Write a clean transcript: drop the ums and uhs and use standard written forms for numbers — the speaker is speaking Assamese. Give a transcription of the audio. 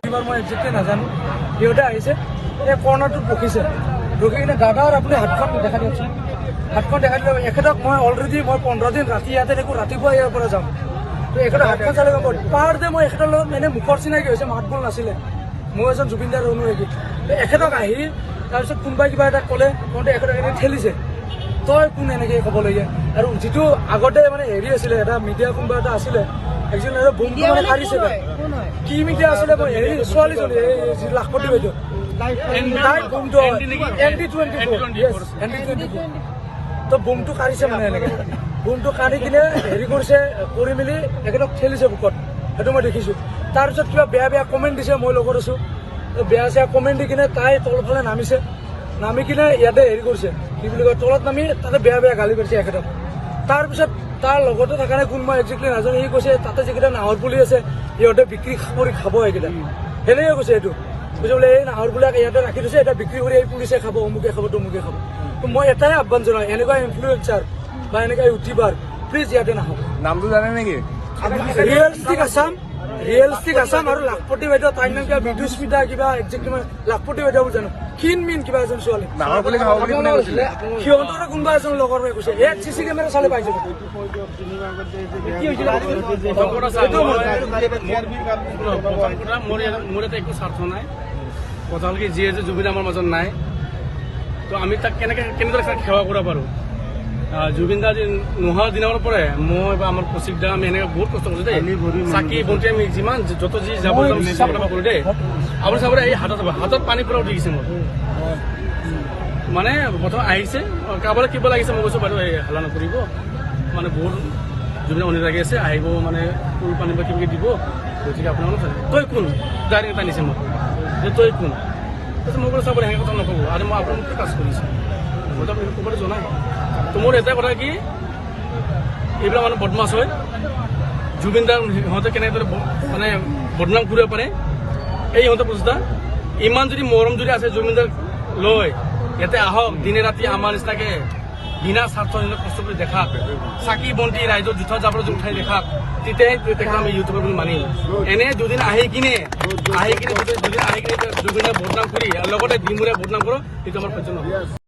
এইবিলাক মই একজেক্টলি নাজানো সিহঁতে আহিছে এই কৰ্ণাৰটোত ৰখিছে ৰখি কিনে দাদাৰ আপুনি হাতখন দেখা দিয়কচোন হাতখন দেখা দিলে এখেতক মই অলৰেডি 15 দিন ৰাতি ইয়াতে দেখো ৰাতিপুৱা ইয়াৰ পৰা যাম তো এখেতৰ হাতখন চালে গম পাব পাৰ যে মই এখেতৰ লগত মানে মুখৰ চিনাকি হৈছে মাত বোল নাছিলে মই এজন জুবিন দাৰ অনুৰাগী এখেতক আহি তাৰপিছত কোনোবাই কিবা এটা ক'লে কওঁতে এখেতক এনেকৈ ঠেলিছে তই কোন এনেকৈ ক'বলগীয়া আৰু যিটো আগতে মানে হেৰি আছিলে এটা মিডিয়া কোনোবা এটা আছিলে একচুৱেলি আৰু বোমটো মানে কাঢ়িছে কি মিডিয়া আছিলে মই হেৰি ছোৱালীজনী এই লাখপতি বাইদেউ বোমটো তো বোমটো কাঢ়িছে মানে এনেকৈ বোমটো কাঢ়ি কিনে হেৰি কৰিছে কৰি মেলি এখেতক ঠেলিছে বুকত সেইটো মই দেখিছোঁ তাৰপিছত কিবা বেয়া বেয়া কমেণ্ট দিছে মই লগত আছোঁ বেয়া চেয়া কমেণ্ট দি কিনে তাই তলফালে নামিছে নামি কিনে ইয়াতে হেৰি কৰিছে কি বুলি কয় তলত নামি তাতে বেয়া বেয়া গালি পাৰিছে এখেতক তাৰপিছত তাৰ লগতে থকা নাই কোন মই একজেক্টলি নাজানো সি কৈছে তাতে যিকেইটা নাহৰ পুলি আছে সিহঁতে বিক্ৰী কৰি খাব এইকেইটা সেনেকে কৈছে এইটো কৈছে বোলে এই নাহৰ পুলিয়াক ইয়াতে ৰাখি দিছে এটা বিক্ৰী কৰি এই পুলিচে খাব অমুকে খাব তমুকে খাব তো মই এটাই আহ্বান জনাওঁ এনেকুৱা ইনফ্লুৱেঞ্চাৰ বা এনেকুৱা ইউটিউবাৰ প্লিজ ইয়াতে নাহক নামটো জানে নেকি ৰিয়েলিষ্টিক আছাম আৰু লাখপতি বাইদেউ তাইৰ নাম কিবা মৃদুস্মিতা কিবা একজেক্টলি মই লাখপতি বাইদেউ বুলি জানো ক্ষীণ মিন কিবা এজন ছোৱালী সিহঁতৰে কোনোবা এজন লগৰ হৈ কৈছে এক চিচি কেমেৰা চালে পাইছে মোৰ এটা একো স্বাৰ্থ নাই কথা হ'ল কি যিয়ে যে জুবিন আমাৰ মাজত নাই তো আমি তাক কেনেদৰে সেৱা কৰিব পাৰোঁ জুবিন দা নোহোৱা দিনৰ পৰাই মই বা আমাৰ কৌশিক দা আমি এনেকৈ বহুত কষ্ট কৰিছোঁ দেই চাকি বন্তি আমি যিমান য'ত যি যাব কৰোঁ দেই আপুনি চাবলৈ এই হাতত পানী পৰা উঠি গৈছে মোৰ মানে প্ৰথম আহিছে কাৰোবাৰ কিবা লাগিছে মই কৈছোঁ বাৰু এই হালা নকৰিব মানে বহুত জুবিন অনুৰাগী আছে আহিব মানে ফুল পানী বা কিবা দিব গতিকে আপোনালোক তই কোন ডাইৰেক্ট এটা নিছে মোক যে তই কোন তাৰপিছত মই ক'লো চাব সেনেকৈ কথা নক'ব আৰু মই আপোনাক কাজ কৰিছোঁ মইতো আপুনি ক'বলৈ জনাই তো মোৰ এটাই কথা কি এইবিলাক মানে বদমাছ হয় জুবিন দাৰ সিহঁতে কেনেদৰে মানে বদনাম কৰিব পাৰে এই সিহঁতৰ প্ৰচেষ্টা ইমান যদি মৰম যদি আছে জুবিন দাক লৈ ইয়াতে আহক দিনে ৰাতি আমাৰ নিচিনাকে বিনা স্বাৰ্থ কষ্ট কৰি দেখাক চাকি বন্তি ৰাইজৰ জোঠা জাবৰ উঠাই দেখাক তেতিয়াই তেখেতক আমি ইউটিউবৰ বুলি মানিম এনে দুদিন আহি কিনে দুদিন আহি কিনে জুবিন দাক বদনাম কৰি লগতে ডিমুৰীয়া বদনাম কৰোঁ সেইটো আমাৰ সহ্য নহয়।